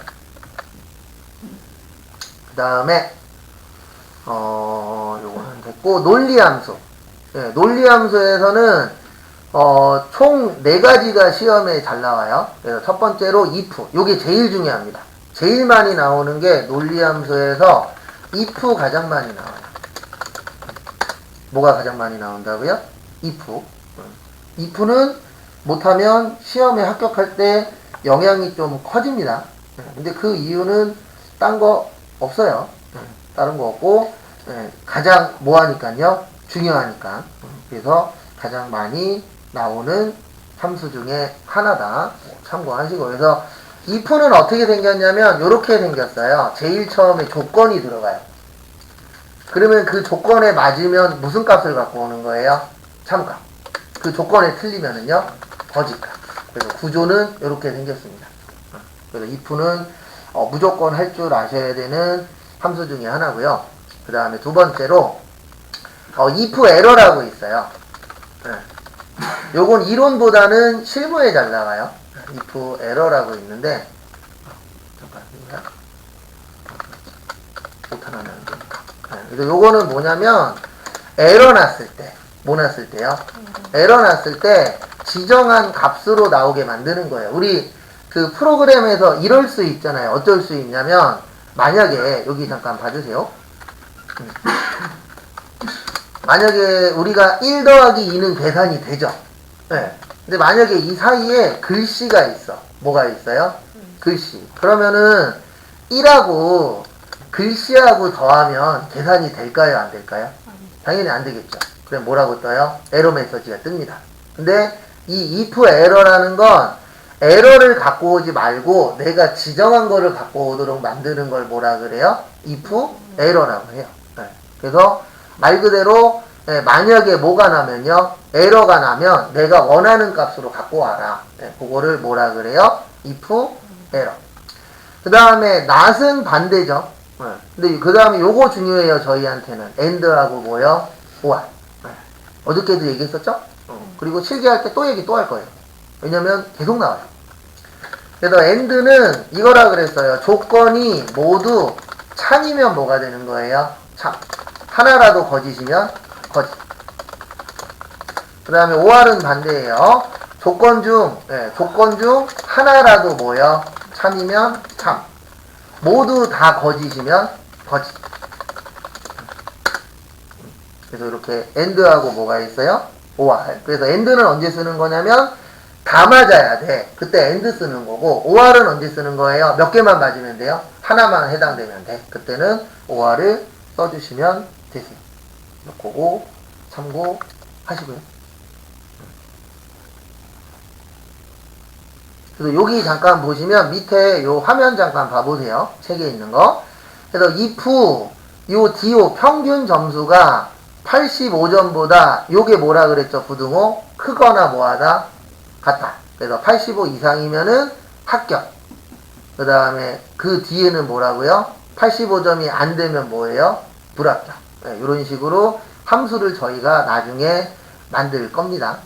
그 다음에 요거는 됐고 논리함수. 네, 논리함수에서는 총 4가지가 시험에 잘 나와요. 그래서 첫 번째로 if. 요게 제일 중요합니다. 제일 많이 나오는 게 논리함수에서 if 가장 많이 나와요. 뭐가 가장 많이 나온다고요? if. if는 못하면 시험에 합격할 때 영향이 좀 커집니다. 근데 그 이유는 딴 거 없어요. 다른 거 없고 가장 뭐하니까요? 중요하니까. 그래서 가장 많이 나오는 함수 중에 하나다. 참고하시고. 그래서 if는 어떻게 생겼냐면 이렇게 생겼어요. 제일 처음에 조건이 들어가요. 그러면 그 조건에 맞으면 무슨 값을 갖고 오는 거예요? 참값. 그 조건에 틀리면은요 거짓값. 그래서 구조는 이렇게 생겼습니다. 그래서 if는 무조건 할 줄 아셔야 되는 함수 중에 하나고요. 그 다음에 두 번째로 if error라고 있어요. 요건 이론보다는 실무에 잘 나와요. if error라고 있는데 잠깐만요. 못하나면 안 되니까. 그래서 요거는 뭐냐면 에러 났을 때 뭐 났을 때요? 에러 났을 때 지정한 값으로 나오게 만드는 거예요. 우리 그 프로그램에서 이럴 수 있잖아요. 어쩔 수 있냐면 만약에 여기 잠깐 봐주세요. 만약에 우리가 1 더하기 2는 계산이 되죠. 네. 근데 만약에 이 사이에 글씨가 있어. 뭐가 있어요? 글씨. 그러면은 1하고 글씨하고 더하면 계산이 될까요? 안 될까요? 당연히 안 되겠죠. 그럼 뭐라고 떠요? 에러 메시지가 뜹니다. 근데 이 if 에러라는 건 에러를 갖고 오지 말고 내가 지정한 거를 갖고 오도록 만드는 걸 뭐라 그래요? if 에러라고 해요. 네. 그래서 말 그대로 만약에 뭐가 나면요, 에러가 나면 내가 원하는 값으로 갖고 와라. 그거를 뭐라 그래요? if 에러. 그 다음에 not은 반대죠. 근데 그 다음에 요거 중요해요. 저희한테는 and하고 뭐요? or. 어저께도 얘기했었죠? 그리고 실기할 때 또 얘기 또 할 거예요. 왜냐면 계속 나와요. 그래서 and는 이거라 그랬어요. 조건이 모두 참이면 뭐가 되는 거예요? 참. 하나라도 거짓이면 거짓. 그 다음에 or은 반대예요. 조건 중 하나라도 뭐요? 참이면 참. 모두 다 거짓이면 거짓. 그래서 이렇게 and하고 뭐가 있어요? or. 그래서 and는 언제 쓰는 거냐면 다 맞아야 돼. 그때 and 쓰는 거고, or은 언제 쓰는 거예요? 몇 개만 맞으면 돼요? 하나만 해당되면 돼. 그때는 or를 써주시면 되세요. 그거 참고하시고요. 그래서 여기 잠깐 보시면 밑에 요 화면 잠깐 봐보세요. 책에 있는 거. 그래서 if 요 DO 평균 점수가 85점보다 요게 뭐라 그랬죠? 부등호 크거나 뭐하다 같다. 그래서 85 이상이면은 합격. 그 다음에 그 뒤에는 뭐라고요? 85점이 안 되면 뭐예요? 불합격. 네, 이런 식으로 함수를 저희가 나중에 만들 겁니다.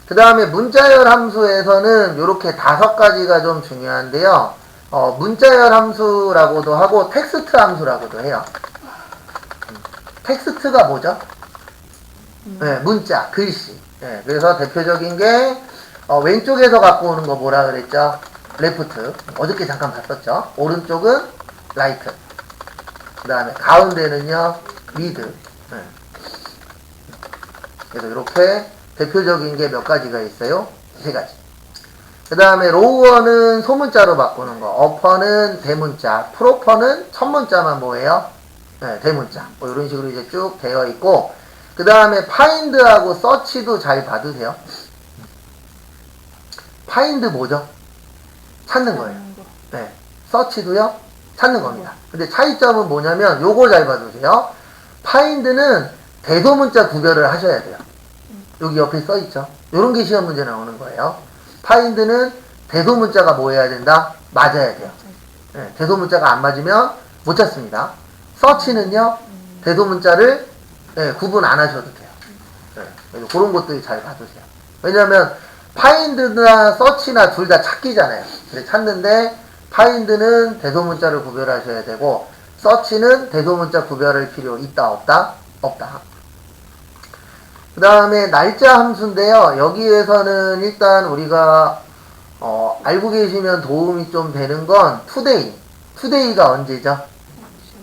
그 다음에 문자열 함수에서는 이렇게 5가지가 좀 중요한데요. 문자열 함수라고도 하고 텍스트 함수라고도 해요. 텍스트가 뭐죠? 네, 문자, 글씨. 네, 그래서 대표적인 게 왼쪽에서 갖고 오는 거 뭐라 그랬죠? 레프트. 어저께 잠깐 봤었죠? 오른쪽은 라이트. 그 다음에 가운데는요, 미드. 네. 그래서 이렇게 대표적인 게 몇 가지가 있어요? 3가지. 그 다음에 로우어는 소문자로 바꾸는 거, 어퍼는 대문자, 프로퍼는 첫문자만 뭐예요? 네, 대문자. 뭐 이런 식으로 이제 쭉 되어 있고, 그 다음에 find하고 search도 잘 봐두세요. find 뭐죠? 찾는 거예요. 네. search도요? 찾는 겁니다. 근데 차이점은 뭐냐면 요거 잘 봐두세요. find는 대소문자 구별을 하셔야 돼요. 여기 옆에 써있죠. 요런 게 시험 문제 나오는 거예요. find는 대소문자가 뭐 해야 된다? 맞아야 돼요. 네, 대소문자가 안 맞으면 못 찾습니다. search는요, 대소문자를 구분 안 하셔도 돼요. 네, 그런 것들 잘 봐두세요. 왜냐면 find나 search나 둘 다 찾기잖아요. 찾는데 find는 대소문자를 구별하셔야 되고 search는 대소문자 구별할 필요 있다 없다? 없다. 그 다음에 날짜 함수인데요. 여기에서는 일단 우리가 알고 계시면 도움이 좀 되는 건 today. today가 언제죠?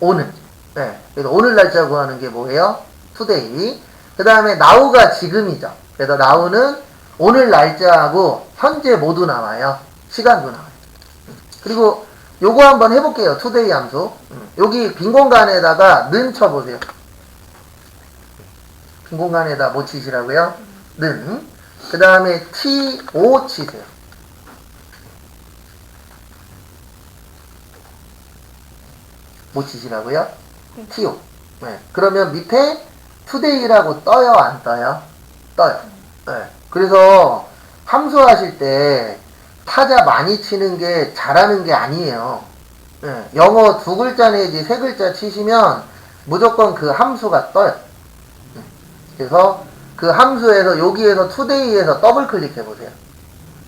오늘. 네. 그래서 오늘 날짜 구하는 게 뭐예요? today. 그 다음에 now가 지금이죠. 그래서 now는 오늘 날짜하고 현재 모두 나와요. 시간도 나와요. 그리고 요거 한번 해볼게요. today 함수. 여기 빈 공간에다가 는 쳐보세요. 빈 공간에다 뭐 치시라고요? 는. 그 다음에 to 치세요. 뭐 치시라고요? to. 네. 그러면 밑에 today라고 떠요? 안 떠요? 떠요. 네. 그래서 함수 하실 때 타자 많이 치는 게 잘하는 게 아니에요. 네. 영어 2글자 내지 3글자 치시면 무조건 그 함수가 떠요. 그래서 그 함수에서 여기에서 today에서 더블 클릭해 보세요.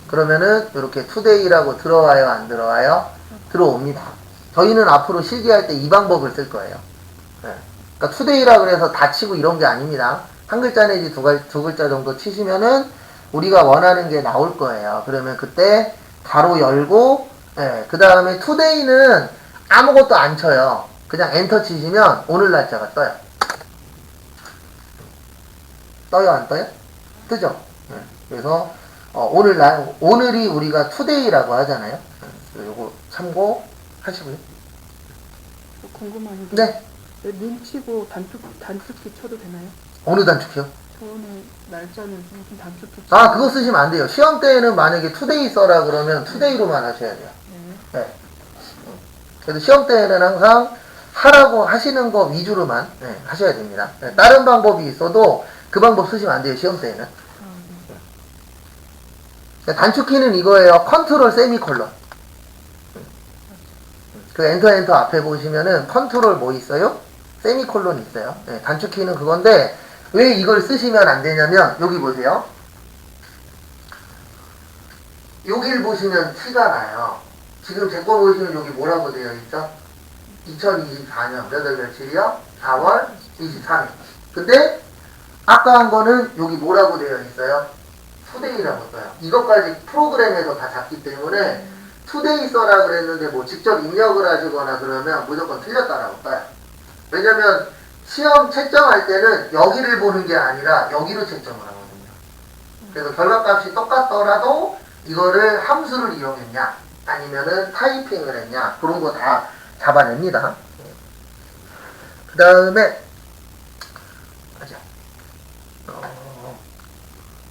그러면은 이렇게 today라고 들어와요? 안 들어와요? 들어옵니다. 저희는 앞으로 실기할 때 이 방법을 쓸 거예요. 네. 그러니까 today라고 해서 다 치고 이런 게 아닙니다. 한 글자 내지 두 글자 정도 치시면은 우리가 원하는 게 나올 거예요. 그러면 그때 가로 열고, 그 다음에 today는 아무것도 안 쳐요. 그냥 엔터 치시면 오늘 날짜가 떠요. 떠요, 안 떠요? 뜨죠? 그래서 오늘이 우리가 투데이라고 하잖아요. 요거 참고하시고요. 궁금한 게 네. 눈치고 단축키 쳐도 되나요? 어느 단축키요? 저는 날짜는 무슨 단축키 아, 그거 쓰시면 안 돼요. 시험 때에는 만약에 투데이 써라 그러면 투데이로만 하셔야 돼요. 네. 네. 그래서 시험 때에는 항상 하라고 하시는 거 위주로만 하셔야 됩니다. 네, 다른 방법이 있어도 그 방법 쓰시면 안 돼요. 시험 때에는. 네. 단축키는 이거예요. 컨트롤 세미콜론. 그 엔터 앞에 보시면은 컨트롤 뭐 있어요? 세미콜론 있어요. 네, 단축키는 그건데 왜 이걸 쓰시면 안 되냐면 여기 보세요. 여길 보시면 티가 나요. 지금 제 거 보시면 여기 뭐라고 되어 있죠? 2024년 몇 월 며칠이요? 4월 23일. 근데 아까 한 거는 여기 뭐라고 되어 있어요? 투데이라고 써요. 이것까지 프로그램에서 다 잡기 때문에 투데이 써라 그랬는데 뭐 직접 입력을 하시거나 그러면 무조건 틀렸다라고 써요. 왜냐면 시험 채점할 때는 여기를 보는 게 아니라 여기로 채점을 하거든요. 그래서 결과값이 똑같더라도 이거를 함수를 이용했냐 아니면은 타이핑을 했냐 그런 거 다 잡아냅니다. 그 다음에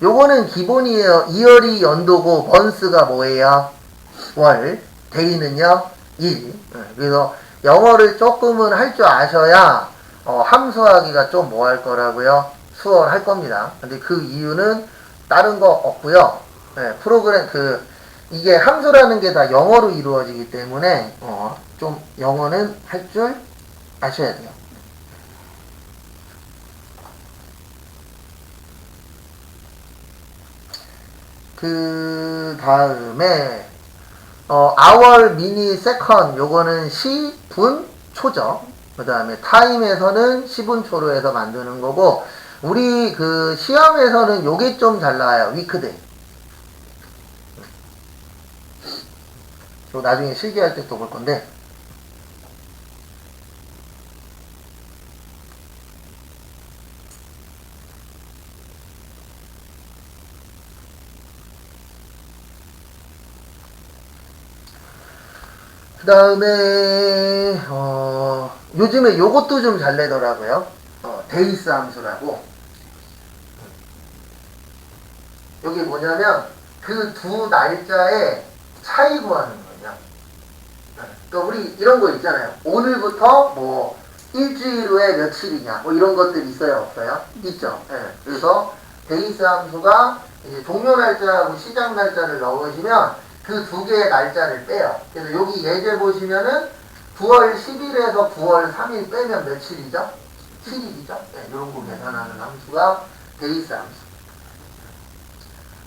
요거는 기본이에요. 이열이 연도고 먼스가 뭐예요? 월. 데이는요? 일. 그래서 영어를 조금은 할 줄 아셔야 함수하기가 좀 뭐 할 거라고요? 수월할 겁니다. 근데 그 이유는 다른 거 없고요. 프로그램 이게 함수라는 게 다 영어로 이루어지기 때문에 좀 영어는 할 줄 아셔야 돼요. 그 다음에 hour, minute, second 요거는 시, 분, 초죠. 그 다음에 time에서는 시분 초로 해서 만드는 거고 우리 그 시험에서는 요게 좀 잘 나와요. weekday. 요 나중에 실기할 때 또 볼 건데 그 다음에 요즘에 요것도 좀 잘 내더라고요. 데이스 함수라고. 여기 뭐냐면 그 두 날짜의 차이 구하는 거냐. 그러니까 우리 이런 거 있잖아요. 오늘부터 뭐 일주일 후에 며칠이냐 뭐 이런 것들이 있어요 없어요? 있죠. 그래서 데이스 함수가 이제 종료 날짜하고 시작 날짜를 넣으시면 그 두 개의 날짜를 빼요. 그래서 여기 예제 보시면은 9월 10일에서 9월 3일 빼면 며칠이죠? 7일이죠? 이런 거 계산하는 함수가 데이스 함수.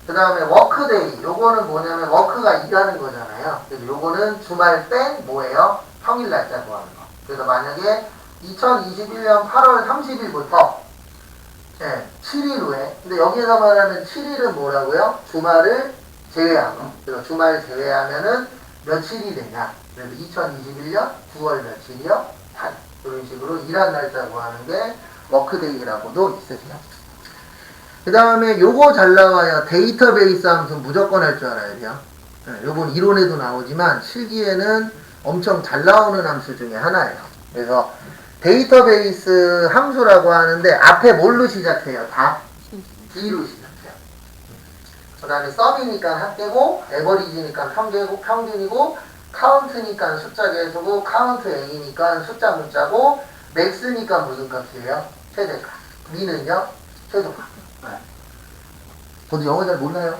그 다음에 워크데이. 요거는 뭐냐면 워크가 일하는 거잖아요. 그래서 요거는 주말 뺀 뭐예요? 평일 날짜 구하는 거. 그래서 만약에 2021년 8월 30일부터 7일 후에 근데 여기서 말하는 7일은 뭐라고요? 주말을 제외한 거. 그래서 주말 제외하면은 며칠이 되냐. 그래서 2021년 9월 며칠이요? 8일. 이런 식으로 일한 날짜 구하는 게 워크데이라고도 있으세요. 그 다음에 요거 잘 나와요. 데이터베이스 함수 무조건 할 줄 알아야 돼요. 요건 이론에도 나오지만 실기에는 엄청 잘 나오는 함수 중에 하나예요. 그래서 데이터베이스 함수라고 하는데 앞에 뭘로 시작해요? 다? D로 시작해요. 그 다음에 썸이니까 합계고 에버리지니까 평균이고 카운트니까 숫자 계수고 카운트 A니까 숫자 문자고 맥스니까 무슨 값이에요? 최대값. 미는요? 최소값. 저도 영어 잘 몰라요.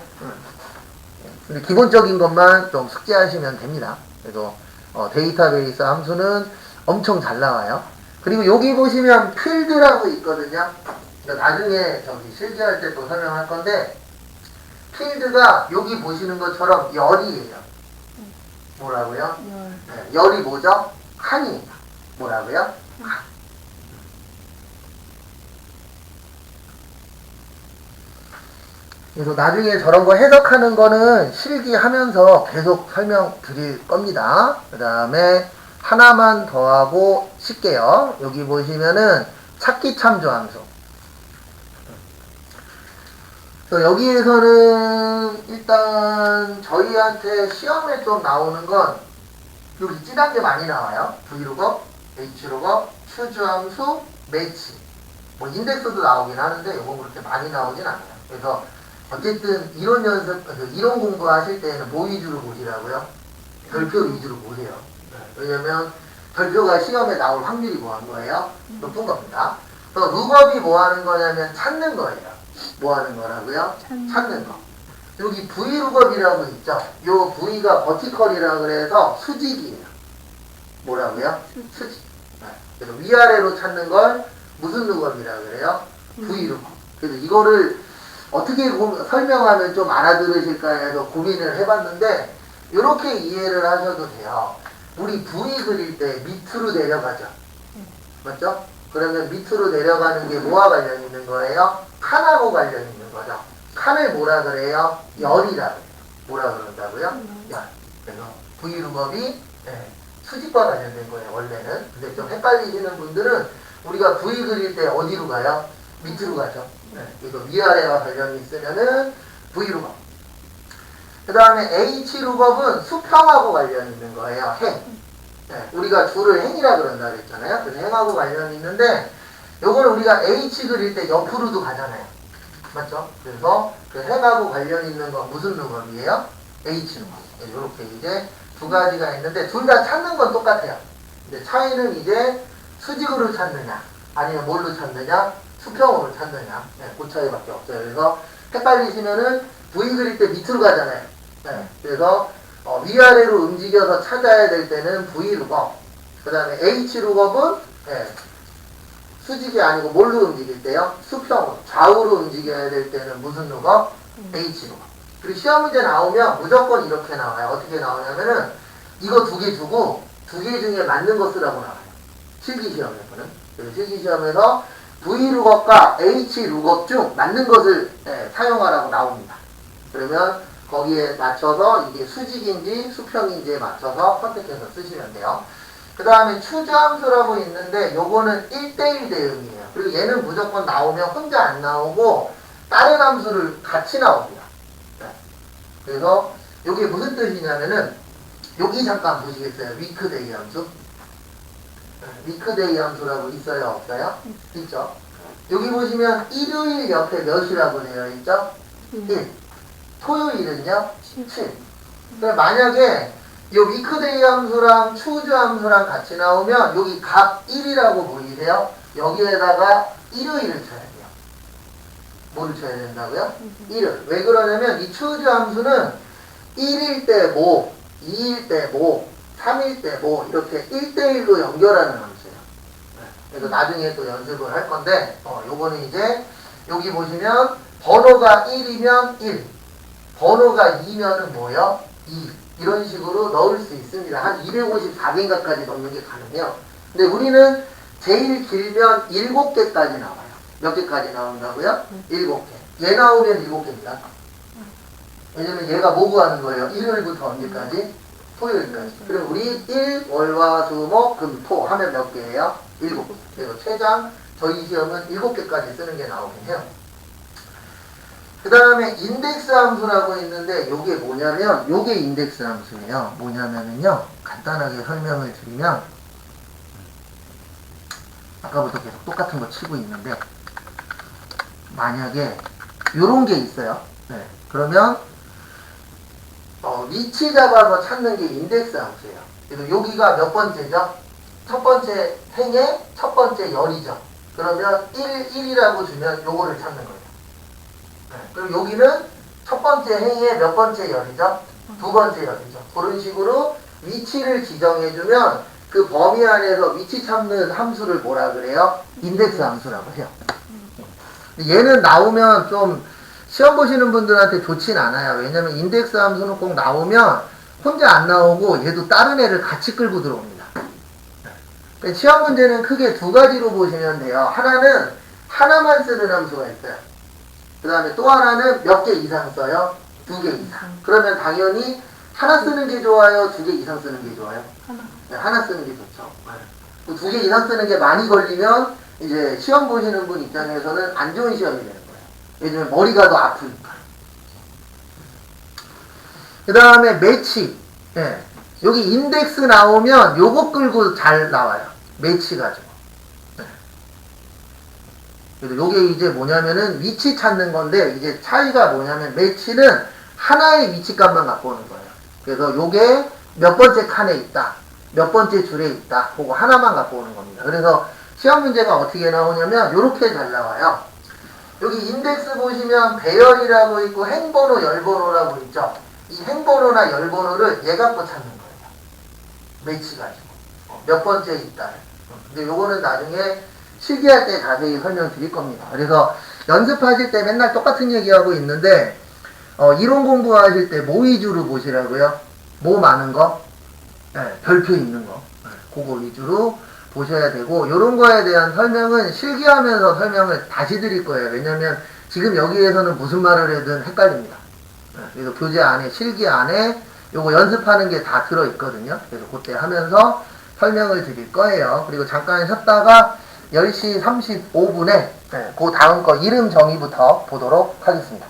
근데 기본적인 것만 좀 숙지하시면 됩니다. 그래서 데이터베이스 함수는 엄청 잘 나와요. 그리고 여기 보시면 필드라고 있거든요. 그러니까 나중에 저기 실기할 때 또 설명할 건데 필드가 여기 보시는 것처럼 열이에요. 뭐라고요? 열이 뭐죠? 칸이에요. 뭐라고요? 칸. 그래서 나중에 저런 거 해석하는 거는 실기하면서 계속 설명드릴 겁니다. 그 다음에 하나만 더 하고 쉴게요. 여기 보시면은 찾기 참조 함수. 그래서 여기에서는 일단 저희한테 시험에 좀 나오는 건 여기 진한 게 많이 나와요. V룩업, H룩업, 추주함수, 매치. 뭐 인덱스도 나오긴 하는데 이건 그렇게 많이 나오진 않아요. 그래서 어쨌든 이론 연습, 이론 공부하실 때는 뭐 위주로 보시라고요? 별표 위주로 보세요. 왜냐면 별표가 시험에 나올 확률이 뭐 한 거예요? 높은 겁니다. 그래서 룩업이 뭐 하는 거냐면 찾는 거예요. 뭐 하는 거라고요? 찾는 거. 여기 V룩업이라고 있죠? 요 V가 버티컬이라 그래서 수직이에요. 뭐라고요? 수직. 그래서 위아래로 찾는 걸 무슨 룩업이라 그래요? V룩업. 그래서 이거를 어떻게 설명하면 좀 알아들으실까 해서 고민을 해봤는데 이렇게 이해를 하셔도 돼요. 우리 V 그릴 때 밑으로 내려가죠. 맞죠? 그러면 밑으로 내려가는 게 뭐와 관련 있는 거예요? 칸하고 관련 있는 거죠. 칸을 뭐라 그래요? 열이라 그래요. 뭐라 그런다고요? 열. 그래서 V룩업이 수직과 관련된 거예요, 원래는. 근데 좀 헷갈리시는 분들은 우리가 V 그릴 때 어디로 가요? 밑으로 가죠. 그래서 위아래와 관련이 있으면은 V룩업. 그 다음에 H룩업은 수평하고 관련이 있는 거예요. 행. 우리가 줄을 행이라 그런다 그랬잖아요. 그래서 행하고 관련이 있는데 요거는 우리가 H 그릴 때 옆으로도 가잖아요. 맞죠? 그래서 그 행하고 관련이 있는 건 무슨 룩업이에요? H룩업. 이렇게 이제 두 가지가 있는데 둘 다 찾는 건 똑같아요. 근데 차이는 이제 수직으로 찾느냐 아니면 뭘로 찾느냐 수평으로 찾느냐 그 차이밖에 없어요. 그래서 헷갈리시면은 V 그릴 때 밑으로 가잖아요. 그래서 위아래로 움직여서 찾아야 될 때는 V룩업. 그 다음에 H룩업은 수직이 아니고 뭘로 움직일 때요? 수평으로. 좌우로 움직여야 될 때는 무슨 룩업? H룩업. 그리고 시험 문제 나오면 무조건 이렇게 나와요. 어떻게 나오냐면은 이거 두 개 두고 두 개 중에 맞는 거 쓰라고 나와요. 실기시험에서는. 그래서 실기시험에서 V룩업과 H룩업 중 맞는 것을 사용하라고 나옵니다. 그러면 거기에 맞춰서 이게 수직인지 수평인지에 맞춰서 선택해서 쓰시면 돼요. 그 다음에 추주함수라고 있는데 요거는 1대1 대응이에요. 그리고 얘는 무조건 나오면 혼자 안 나오고 다른 함수를 같이 나옵니다. 그래서 요게 무슨 뜻이냐면은 여기 잠깐 보시겠어요? 위크데이 함수? 위크데이 함수라고 있어요? 없어요? 있죠? 여기 보시면 일요일 옆에 몇이라고 되어 있죠? 1. 토요일은요? 7. 그러니까 만약에 이 위크데이 함수랑 추주 함수랑 같이 나오면 여기 각 1이라고 보이세요? 여기에다가 일요일을 쳐야 돼요. 뭐를 쳐야 된다고요? 1을. 왜 그러냐면 이 추주 함수는 1일 때 뭐, 2일 때 뭐, 3일 때 뭐 이렇게 1대1로 연결하는 함수예요. 그래서 나중에 또 연습을 할 건데 요거는 이제 여기 보시면 번호가 1이면 1, 번호가 2면은 뭐요? 2. 이런 식으로 넣을 수 있습니다. 한 254개인가까지 넣는 게 가능해요. 근데 우리는 제일 길면 7개까지 나와요. 몇 개까지 나온다고요? 7개. 얘 나오면 7개입니다. 왜냐면 얘가 뭐 구하는 거예요? 일요일부터 언제까지? 토요일까지. 그럼 우리 1, 월, 화, 수, 목, 금, 토 하면 몇 개예요? 7개. 그래서 최장 저희 시험은 7개까지 쓰는 게 나오긴 해요. 그 다음에 인덱스 함수라고 있는데 요게 뭐냐면 요게 인덱스 함수예요. 뭐냐면은요 간단하게 설명을 드리면 아까부터 계속 똑같은 거 치고 있는데 만약에 요런 게 있어요. 그러면 위치 잡아서 찾는 게 인덱스 함수예요. 그래서 여기가 몇 번째죠? 첫 번째 행의 첫 번째 열이죠. 그러면 1이라고 주면 요거를 찾는 거예요. 그럼 여기는 첫 번째 행의 몇 번째 열이죠? 두 번째 열이죠. 그런 식으로 위치를 지정해주면 그 범위 안에서 위치 찾는 함수를 뭐라 그래요? 인덱스 함수라고 해요. 얘는 나오면 좀 시험 보시는 분들한테 좋진 않아요. 왜냐면 인덱스 함수는 꼭 나오면 혼자 안 나오고 얘도 다른 애를 같이 끌고 들어옵니다. 시험 문제는 크게 두 가지로 보시면 돼요. 하나는 하나만 쓰는 함수가 있어요. 그 다음에 또 하나는 몇 개 이상 써요? 2개 이상. 그러면 당연히 하나 쓰는 게 좋아요? 2개 이상 쓰는 게 좋아요? 하나 쓰는 게 좋죠. 2개 이상 쓰는 게 많이 걸리면 이제 시험 보시는 분 입장에서는 안 좋은 시험이 되는 거예요. 요즘에 머리가 더 아프니까. 그 다음에 매치. 예. 여기 인덱스 나오면 요거 끌고 잘 나와요. 매치 가지고. 예. 그래서 요게 이제 뭐냐면은 위치 찾는 건데, 이제 차이가 뭐냐면 매치는 하나의 위치값만 갖고 오는 거예요. 그래서 요게 몇 번째 칸에 있다, 몇 번째 줄에 있다, 그거 하나만 갖고 오는 겁니다. 그래서 시험 문제가 어떻게 나오냐면 요렇게 잘 나와요. 여기 인덱스 보시면 배열이라고 있고 행번호, 열번호라고 있죠. 이 행번호나 열번호를 얘 갖고 찾는 거예요. 매치 가지고. 몇 번째 있다. 근데 요거는 나중에 실기할 때 자세히 설명드릴 겁니다. 그래서 연습하실 때 맨날 똑같은 얘기하고 있는데, 이론 공부하실 때 뭐 위주로 보시라고요? 뭐 많은 거? 네, 별표 있는 거. 네, 그거 위주로 보셔야 되고, 요런 거에 대한 설명은 실기하면서 설명을 다시 드릴 거예요. 왜냐면 지금 여기에서는 무슨 말을 해든 헷갈립니다. 네, 그래서 교재 안에, 실기 안에 요거 연습하는 게 다 들어있거든요. 그래서 그때 하면서 설명을 드릴 거예요. 그리고 잠깐 쉬었다가 10시 35분에 그 다음 거 이름 정의부터 보도록 하겠습니다.